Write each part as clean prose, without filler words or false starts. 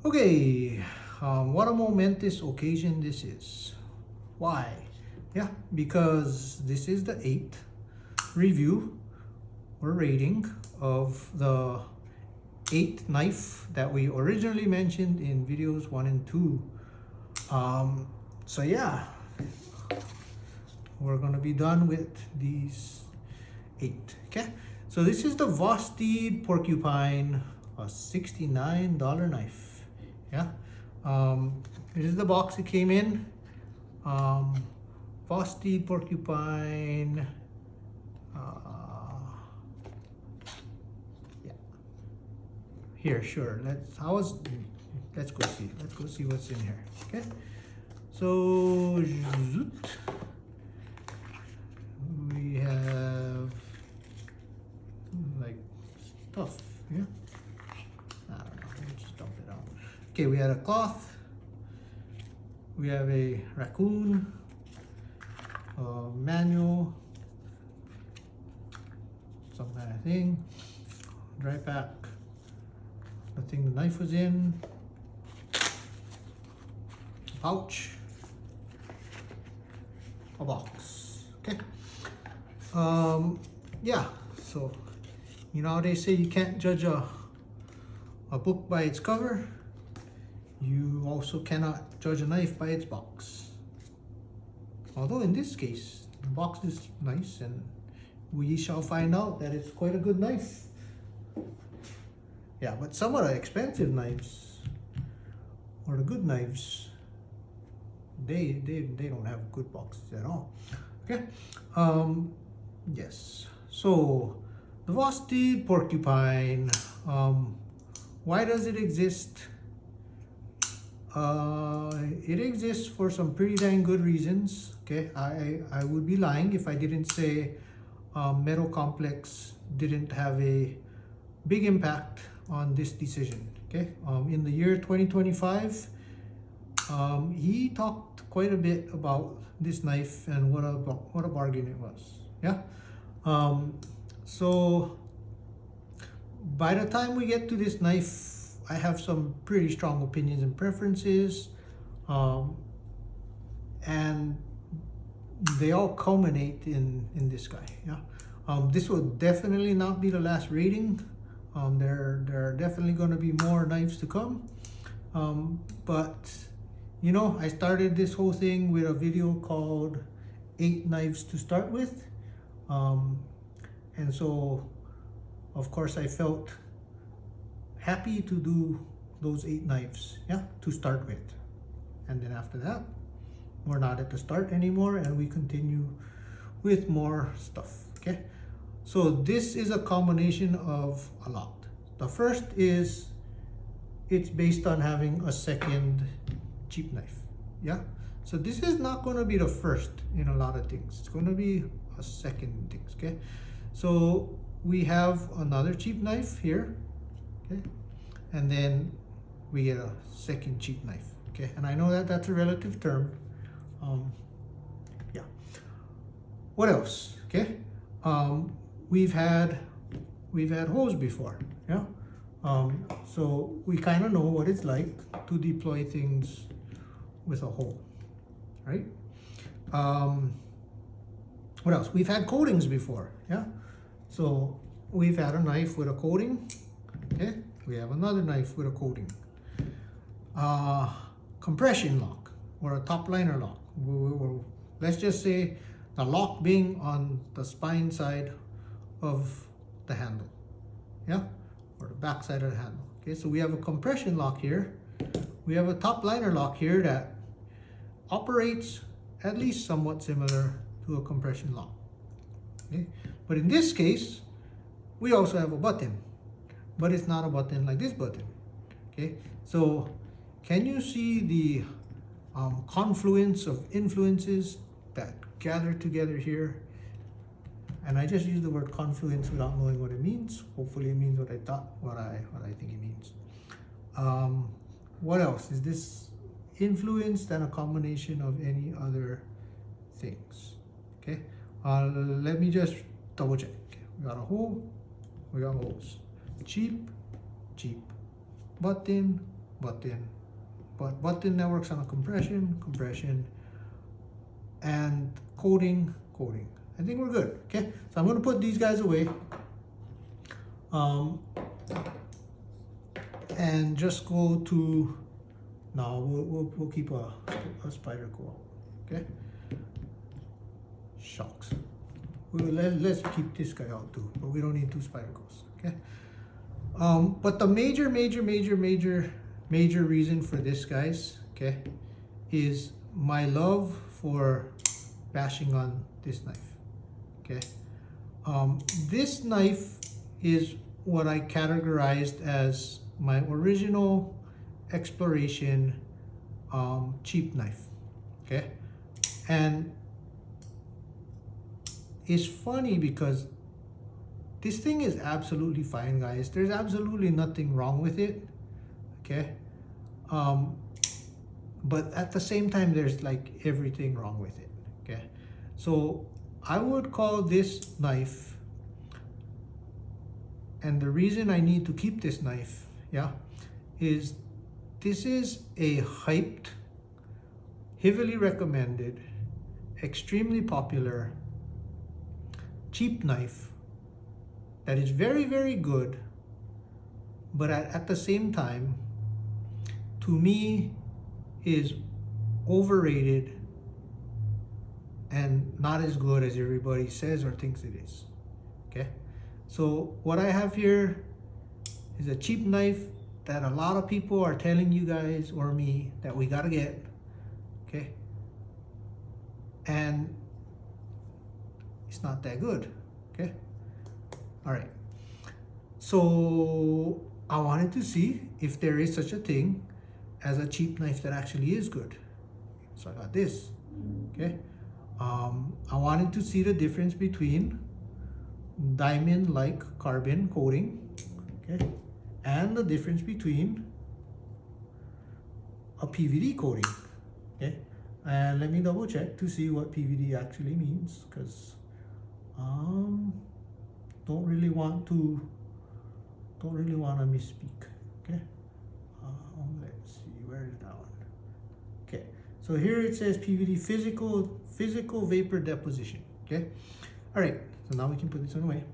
Okay, what a momentous occasion this is. Why? Yeah, because this is the 8th review or rating of the 8th knife that we originally mentioned in videos 1 and 2. So yeah, we're gonna be done with these 8. Okay, so this is the Vosteed Porcupine, a $69 knife. Yeah, this is the box it came in. Vosteed Porcupine. Yeah. Here, sure. Let's go see. Let's go see what's in here. Okay. So we have like stuff. Yeah. I don't know. Let me just dump it out. Okay, we had a cloth. We have a raccoon, a manual, some kind of thing, dry pack, the thing the knife was in, pouch, a box. Okay. Yeah. So you know how they say you can't judge a book by its cover. You also cannot judge a knife by its box. Although in this case, the box is nice and we shall find out that it's quite a good knife. Yeah, but some of the expensive knives, or the good knives, they don't have good boxes at all. Okay, yes. So the Vosteed Porcupine, why does it exist? It exists for some pretty dang good reasons. Okay, I would be lying if I didn't say Metal Complex didn't have a big impact on this decision. Okay, in the year 2025, he talked quite a bit about this knife and what a bargain it was. Yeah, so by the time we get to this knife, I have some pretty strong opinions and preferences, and they all culminate in this guy. Yeah, this will definitely not be the last rating. There are definitely going to be more knives to come, but you know, I started this whole thing with a video called 8 knives to start with, and so of course I felt happy to do those 8 knives, yeah, to start with. And then after that, we're not at the start anymore and we continue with more stuff. Okay, so this is a combination of a lot. The first is it's based on having a second cheap knife. Yeah, so this is not going to be the first in a lot of things. It's going to be a second in things. Okay, so we have another cheap knife here. Okay, and then we get a second cheap knife. Okay, and I know that that's a relative term. Yeah. What else? Okay, we've had hoes before. Yeah. So we kind of know what it's like to deploy things with a hole, right? What else? We've had coatings before. Yeah. So we've had a knife with a coating. Okay, we have another knife with a coating. Compression lock or a top liner lock. Let's just say the lock being on the spine side of the handle, yeah, or the back side of the handle. Okay, so we have a compression lock here. We have a top liner lock here that operates at least somewhat similar to a compression lock. Okay, but in this case, we also have a button. But it's not a button like this button. Okay, so can you see the confluence of influences that gather together here? And I just use the word confluence without knowing what it means. Hopefully it means what I think it means. What else? Is this influence than a combination of any other things? Okay, let me just double check. Okay. We got a hole, we got holes. Cheap, button, button that works on a compression, and coating. I think we're good. Okay, so I'm going to put these guys away, and just go to. No, we'll keep a Spyderco out. Okay. Shucks. Let's keep this guy out too, but we don't need 2 Spydercos. Okay. But the major reason for this, guys, okay, is my love for bashing on this knife. Okay. This knife is what I categorized as my original exploration cheap knife. Okay. And it's funny because this thing is absolutely fine, guys. There's absolutely nothing wrong with it. Okay. But at the same time, there's like everything wrong with it. Okay. So I would call this knife, and the reason I need to keep this knife, yeah, is this is a hyped, heavily recommended, extremely popular, cheap knife that is very good, but at the same time, to me, is overrated and not as good as everybody says or thinks it is. Okay, so what I have here is a cheap knife that a lot of people are telling you guys or me that we gotta get. Okay, and it's not that good. Okay, all right, so I wanted to see if there is such a thing as a cheap knife that actually is good. So I got this. Okay, I wanted to see the difference between diamond-like carbon coating, okay, and the difference between a PVD coating. Okay, and let me double check to see what PVD actually means, because don't really want to misspeak. Okay, let's see, where is that one? Okay, so here it says PVD, physical vapor deposition. Okay, all right, so now we can put this one away.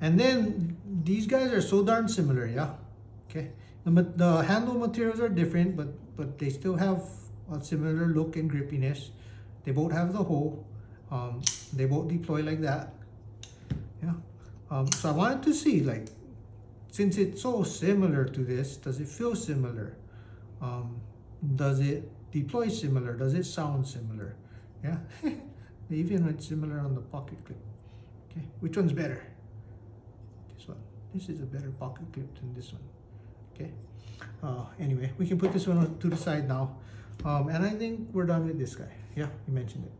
And then these guys are so darn similar, yeah. Okay, the handle materials are different, but they still have a similar look and grippiness. They both have the hole. They both deploy like that. Yeah. So I wanted to see, like, since it's so similar to this, does it feel similar? Does it deploy similar? Does it sound similar? Yeah. They even went similar on the pocket clip. Okay, which one's better? This one. This is a better pocket clip than this one. Okay. Anyway, we can put this one to the side now. And I think we're done with this guy. Yeah, you mentioned it.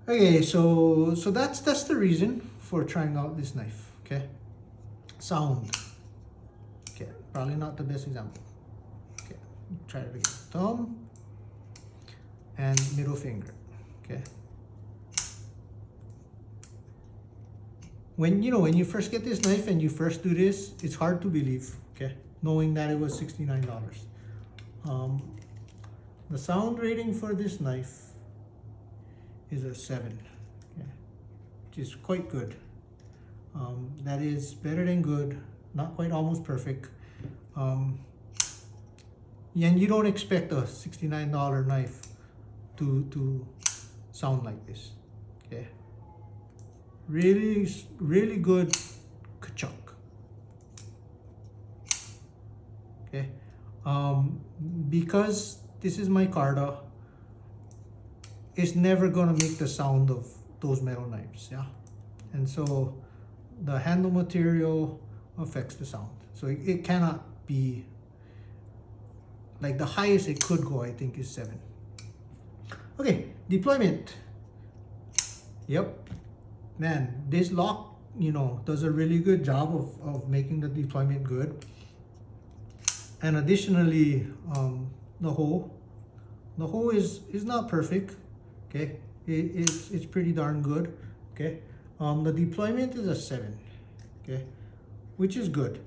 Okay, so that's the reason for trying out this knife. Okay. Sound. Okay, probably not the best example. Okay, try it again. Thumb and middle finger. Okay. When you first get this knife and you first do this, it's hard to believe. Okay, knowing that it was $69. The sound rating for this knife is a 7. Okay, which is quite good. That is better than good, not quite almost perfect. And you don't expect a $69 knife to sound like this. Okay, really good ka-chunk. Okay, because this is micarta, it's never gonna make the sound of those metal knives. Yeah, and so the handle material affects the sound. So it cannot be, like, the highest it could go, I think, is 7. Okay, deployment. Yep, man, this lock, does a really good job of making the deployment good. And additionally, the hole is not perfect. Okay, it's pretty darn good. Okay, the deployment is a 7. Okay, which is good.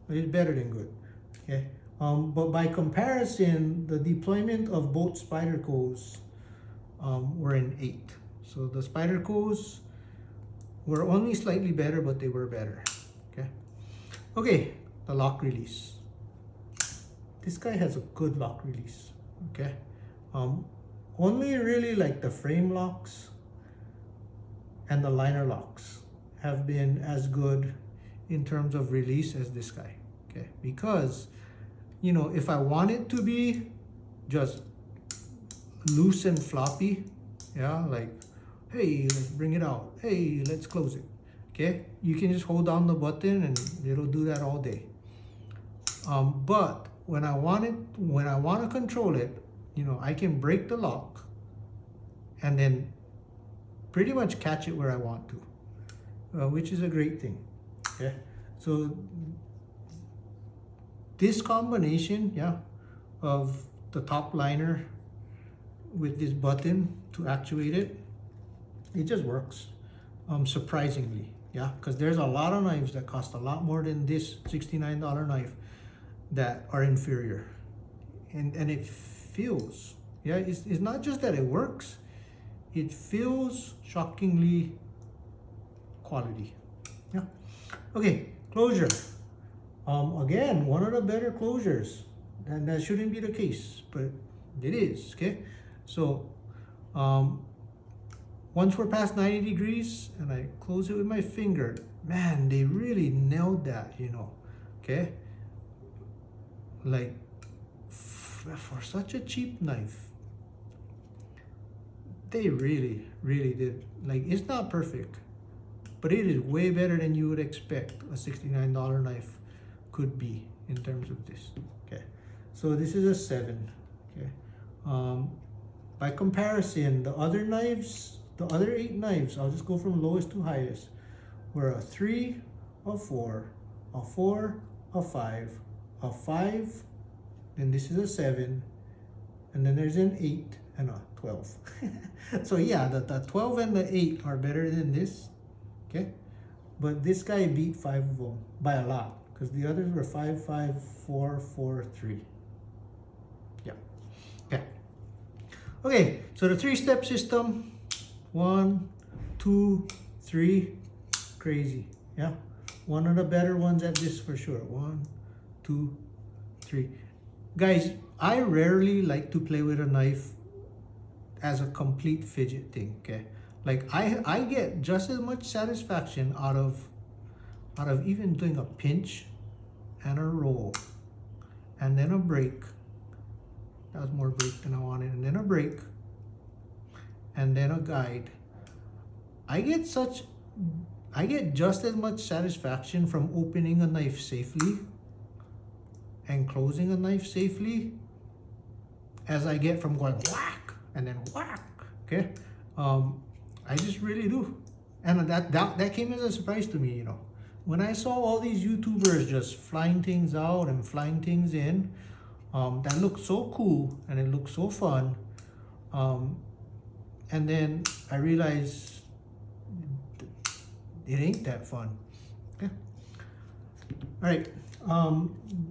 It's better than good. Okay, But by comparison, the deployment of both Spydercos were in 8. So the Spydercos were only slightly better, but they were better. Okay. Okay, the lock release. This guy has a good lock release. Okay. Only really like the frame locks and the liner locks have been as good in terms of release as this guy. Okay, because you know, if I want it to be just loose and floppy, yeah, like, hey, let's bring it out, hey, let's close it, okay, you can just hold down the button and it'll do that all day. But when I want to control it, you know, I can break the lock and then pretty much catch it where I want to, which is a great thing. Okay, so this combination, yeah, of the top liner with this button to actuate it, it just works, surprisingly, yeah, because there's a lot of knives that cost a lot more than this $69 knife that are inferior, and it feels, yeah, it's not just that it works, it feels shockingly quality. Yeah. Okay, closure. Again, one of the better closures, and that shouldn't be the case, but it is. Okay, so once we're past 90 degrees and I close it with my finger, man, they really nailed that, you know. Okay, like for such a cheap knife, they really did. Like, it's not perfect, but it is way better than you would expect a $69 knife could be in terms of this. Okay, so this is a 7. Okay, by comparison, the other knives, the other 8 knives, I'll just go from lowest to highest, were a 3, a 4, a 4, a 5, a 5, then this is a 7, and then there's an 8 and a 12. So yeah, the 12 and the 8 are better than this. Okay, but this guy beat 5 of them by a lot, because the others were 5, 5, 4, 4, 3. Yeah. Okay. Okay, so the 3-step system, 1, 2, 3, crazy. Yeah, one of the better ones at this for sure. 1, 2, 3. Guys, I rarely like to play with a knife as a complete fidget thing. Okay, like I get just as much satisfaction out of even doing a pinch and a roll and then a break. That was more break than I wanted, and then a break and then a guide. I get just as much satisfaction from opening a knife safely and closing a knife safely as I get from going whack and then whack. Okay, I just really do, and that came as a surprise to me. You know, when I saw all these YouTubers just flying things out and flying things in, that looked so cool and it looked so fun, and then I realized it ain't that fun. Okay, all right.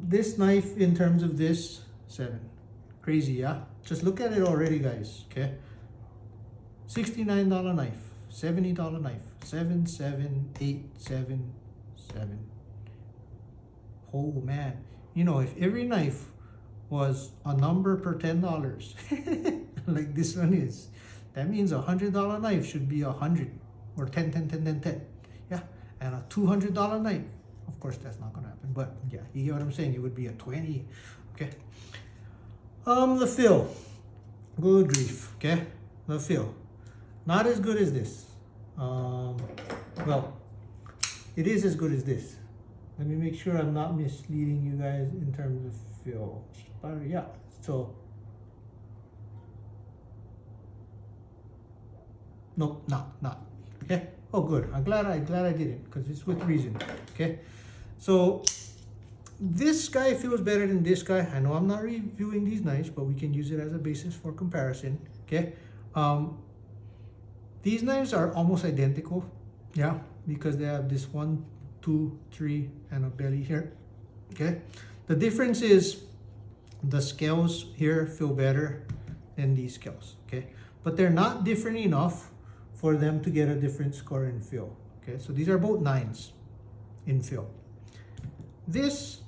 This knife, in terms of this, 7. Crazy, yeah? Just look at it already, guys, okay? $69 knife, $70 knife, 7, 7, 8, 7, 7. Oh man, you know, if every knife was a number per $10, like this one is, that means a $100 knife should be 100 or 10, 10, 10, 10, 10. Yeah, and a $200 knife, of course that's not gonna happen, but yeah, you get what I'm saying, it would be a 20. Okay, the fill, good grief. Okay, the fill, not as good as this. Well, it is as good as this. Let me make sure I'm not misleading you guys in terms of fill. Yeah, so nope, not. Okay, oh good, I'm glad I did it, because it's with reason. Okay, so this guy feels better than this guy. I know I'm not reviewing these knives, but we can use it as a basis for comparison. Okay, these knives are almost identical, yeah, because they have this 1, 2, 3 and a belly here. Okay, the difference is The scales here feel better than these scales, okay? But they're not different enough for them to get a different score in feel, okay? So these are both 9s in feel. This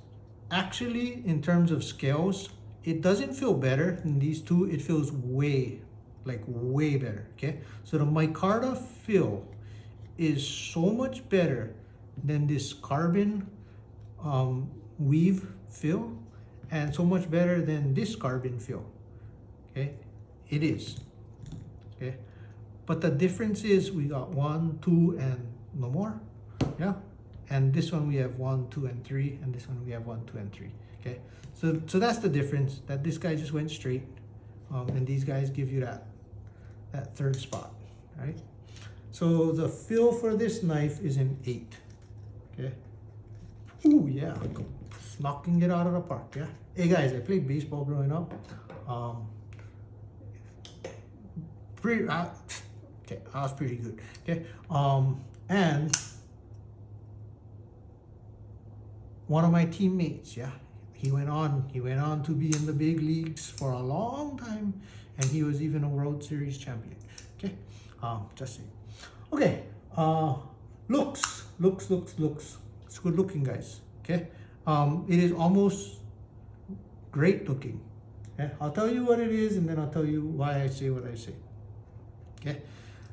actually, in terms of scales, it doesn't feel better than these two. It feels way better, okay? So the micarta feel is so much better than this carbon weave feel, and so much better than this carbon feel, okay? It is, okay? But the difference is we got 1, 2, and no more, yeah? And this one we have 1, 2, and 3, and this one we have 1, 2, and 3, okay? So that's the difference, that this guy just went straight, and these guys give you that third spot, right? So the feel for this knife is an 8, okay? Ooh, yeah, knocking it out of the park, yeah? Hey guys, I played baseball growing up. Okay, I was pretty good, okay? And one of my teammates, yeah, he went on to be in the big leagues for a long time, and he was even a World Series champion, okay? Just saying. Okay, looks. It's good looking, guys, okay? It is almost great looking, okay? I'll tell you what it is, and then I'll tell you why I say what I say, okay?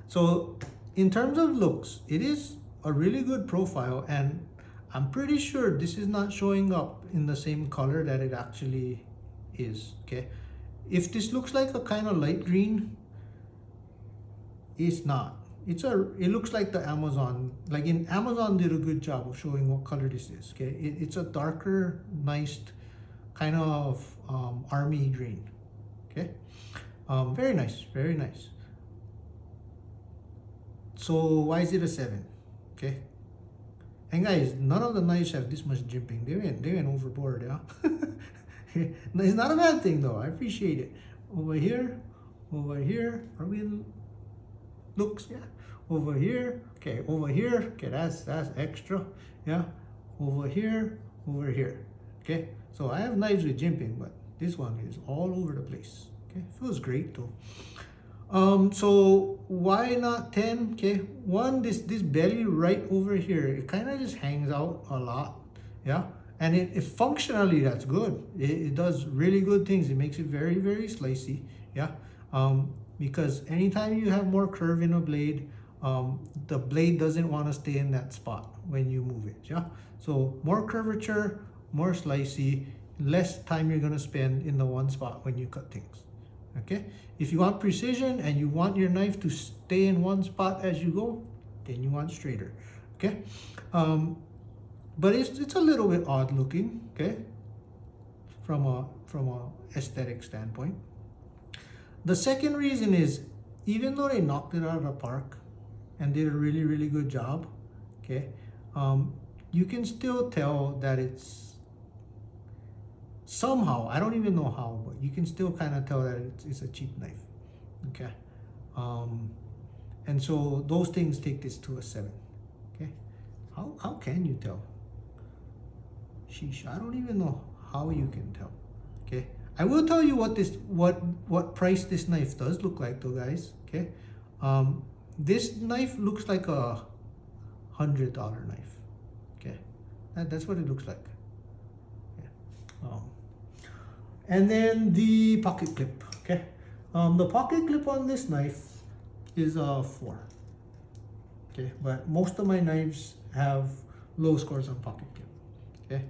So in terms of looks, it is a really good profile, and I'm pretty sure this is not showing up in the same color that it actually is, okay? If this looks like a kind of light green, it's not. It looks like the Amazon, like in Amazon did a good job of showing what color this is, okay? It's a darker, nice kind of army green, okay? Very nice, very nice. So why is it a 7, okay? And guys, none of the knives have this much jimping. They went overboard, yeah? It's not a bad thing though, I appreciate it. Over here, are we in looks, yeah? Over here, okay, that's extra, yeah? Over here, okay? So I have knives with jimping, but this one is all over the place, okay? Feels great though. So why not 10? Okay, one, this belly right over here, it kind of just hangs out a lot, yeah? And it functionally, that's good. It does really good things. It makes it very, very slicey, yeah? Because anytime you have more curve in a blade, the blade doesn't want to stay in that spot when you move it, yeah? So more curvature, more slicey, less time you're gonna spend in the one spot when you cut things, okay? If you want precision and you want your knife to stay in one spot as you go, then you want straighter, okay? But it's a little bit odd looking, okay? From a aesthetic standpoint. The second reason is, even though they knocked it out of the park and did a really, really good job, okay? You can still tell that it's somehow, I don't even know how, but you can still kind of tell that it's a cheap knife, okay? And so those things take this to a 7, okay? How can you tell? Sheesh, I don't even know how you can tell, okay? I will tell you what price this knife does look like though, guys, okay? This knife looks like a $100 knife, okay? That's what it looks like. And then the pocket clip, okay? The pocket clip on this knife is a 4, okay? But most of my knives have low scores on pocket clip, okay?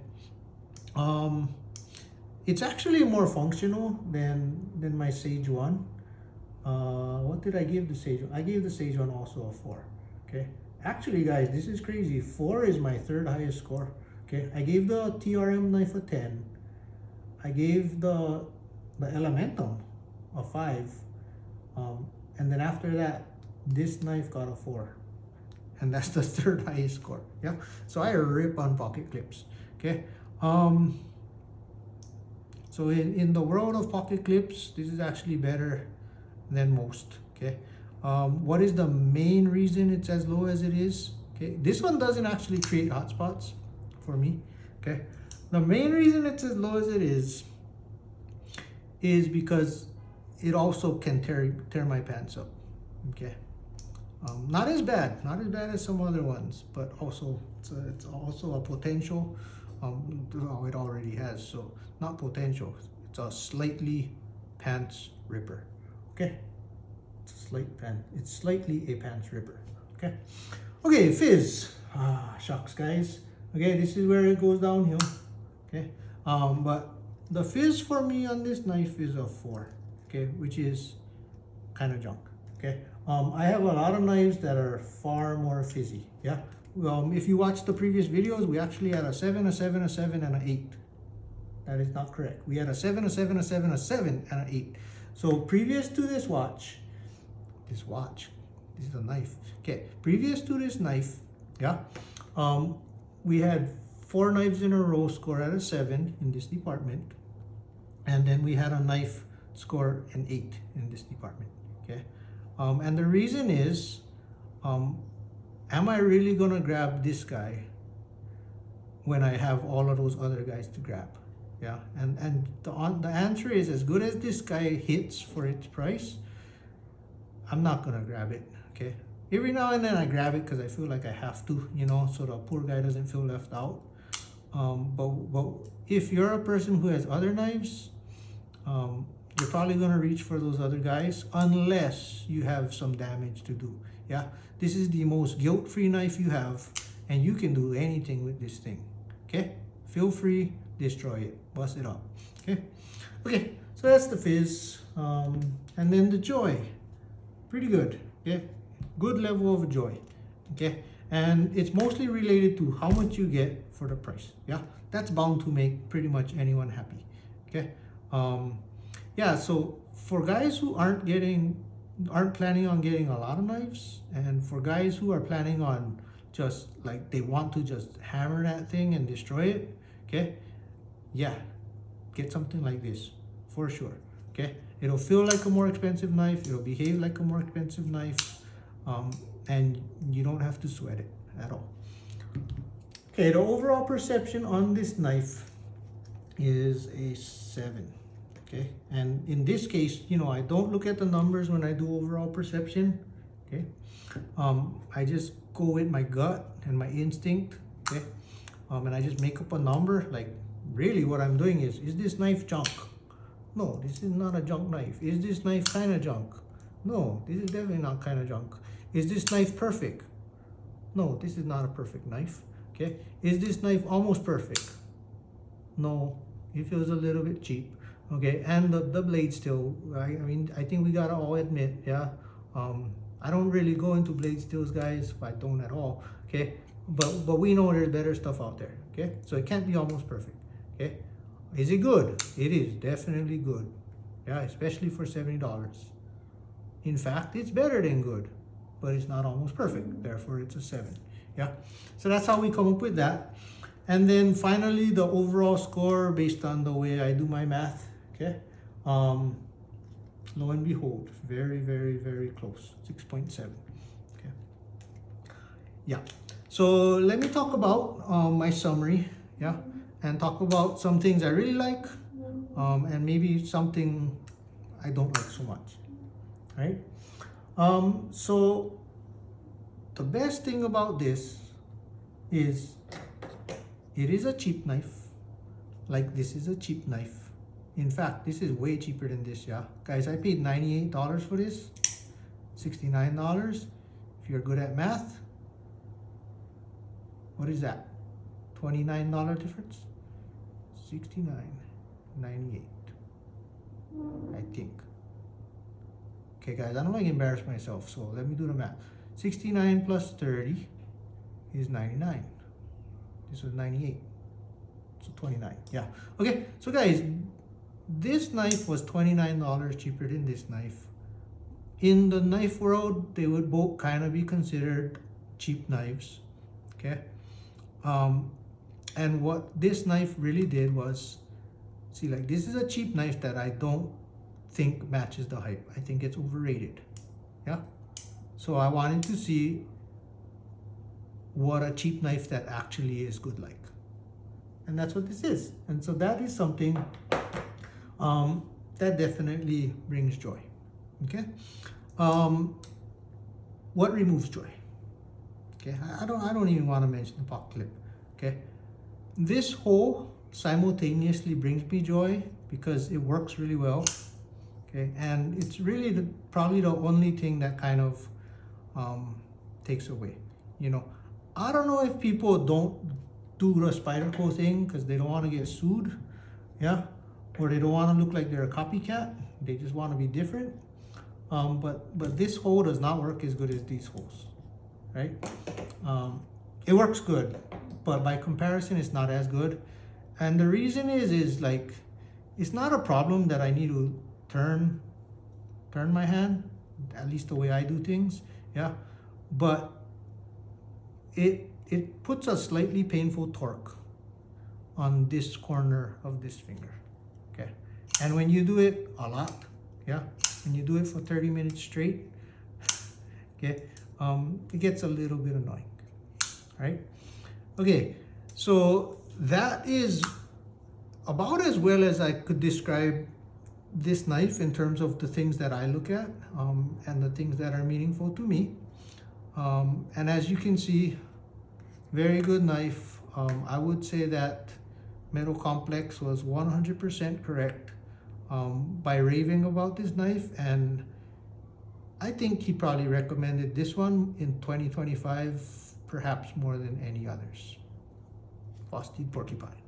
It's actually more functional than my Sage 1. What did I give the Sage 1? I gave the Sage 1 also a 4, okay? Actually, guys, this is crazy. 4 is my third highest score, okay? I gave the TRM knife a 10. I gave the Elementum a 5, and then after that, this knife got a 4, and that's the third highest score, yeah? So I rip on pocket clips, okay? So in the world of pocket clips, this is actually better than most, okay? What is the main reason it's as low as it is? Okay, this one doesn't actually create hotspots for me, okay? The main reason it's as low as it is is because it also can tear my pants up. Okay, not as bad as some other ones, but also it's also a potential. Oh, it already has, so not potential. It's a slightly pants ripper. Okay, it's slightly a pants ripper. Okay, okay, fizz. Shucks, guys. Okay, this is where it goes downhill. Okay, but the fizz for me on this knife is a 4. Okay, which is kind of junk. Okay, I have a lot of knives that are far more fizzy. Yeah, if you watch the previous videos, we actually had a 7, a 7, a 7, and an 8. That is not correct. We had a 7, a 7, a 7, a 7, and an 8. So previous to this watch, this is a knife. Okay, previous to this knife, yeah, we had 4 knives in a row score at a 7 in this department, and then we had a knife score an 8 in this department. Okay, and the reason is, am I really gonna grab this guy when I have all of those other guys to grab? Yeah, and the answer is, as good as this guy hits for its price, I'm not gonna grab it. Okay, every now and then I grab it because I feel like I have to, you know, so the poor guy doesn't feel left out. But if you're a person who has other knives, you're probably gonna reach for those other guys unless you have some damage to do. Yeah, this is the most guilt-free knife you have, and you can do anything with this thing. Okay, feel free, destroy it, bust it up. Okay, okay, so that's the fizz, and then the joy, pretty good. Yeah, good level of joy. Okay, and it's mostly related to how much you get for the price. Yeah, that's bound to make pretty much anyone happy. Okay, yeah, so for guys who aren't planning on getting a lot of knives, and for guys who are planning on just like they want to just hammer that thing and destroy it, okay, yeah, get something like this for sure. Okay, it'll feel like a more expensive knife, it'll behave like a more expensive knife, and you don't have to sweat it at all. Okay, the overall perception on this knife is a 7. Okay, and in this case, you know, I don't look at the numbers when I do overall perception. Okay, I just go with my gut and my instinct. Okay, and I just make up a number. Like, really what I'm doing is this knife junk? No, this is not a junk knife. Is this knife kind of junk? No, this is definitely not kind of junk. Is this knife perfect? No, this is not a perfect knife. Okay, is this knife almost perfect? No, it feels a little bit cheap. Okay, and the blade still, I mean, I think we gotta all admit, yeah, I don't really go into blade stills, guys. I don't at all. Okay, but we know there's better stuff out there. Okay, so it can't be almost perfect. Okay, is it good? It is definitely good. Yeah, especially for $70. In fact, it's better than good, but it's not almost perfect. Therefore, it's a 7. Yeah, so that's how we come up with that. And then finally, the overall score based on the way I do my math. Okay, lo and behold, very, very, very close, 6.7. Okay, yeah. So let me talk about my summary, yeah, and talk about some things I really like, and maybe something I don't like so much, right? So the best thing about this is it is a cheap knife. Like, this is a cheap knife. In fact, this is way cheaper than this, yeah. Guys, I paid $98 for this, $69. If you're good at math, what is that? $29 difference? 69, 98, I think. Okay, guys, I don't like to embarrass myself, so let me do the math. 69 plus 30 is 99. This was 98, so 29, yeah. Okay, so guys, this knife was $29 cheaper than this knife. In the knife world, they would both kind of be considered cheap knives, okay? And what this knife really did was, see, like, this is a cheap knife that I don't think matches the hype. I think it's overrated, yeah? So I wanted to see what a cheap knife that actually is good like. And that's what this is. And so that is something that definitely brings joy. Okay. What removes joy? Okay, I don't even want to mention the pocket clip. Okay, this hole simultaneously brings me joy because it works really well. Okay, and it's really probably the only thing that kind of takes away. You know, I don't know if people don't do the Spyderco thing because they don't want to get sued, yeah, or they don't want to look like they're a copycat. They just want to be different. But this hole does not work as good as these holes, right? It works good, but by comparison, it's not as good. And the reason is like, it's not a problem that I need to turn my hand, at least the way I do things, yeah. But it puts a slightly painful torque on this corner of this finger, okay. And when you do it a lot, yeah, when you do it for 30 minutes straight, okay, it gets a little bit annoying, right? Okay, so that is about as well as I could describe this knife in terms of the things that I look at and the things that are meaningful to me. And as you can see, very good knife. I would say that Metal Complex was 100% correct by raving about this knife, and I think he probably recommended this one in 2025 perhaps more than any others. Vosteed Porcupine.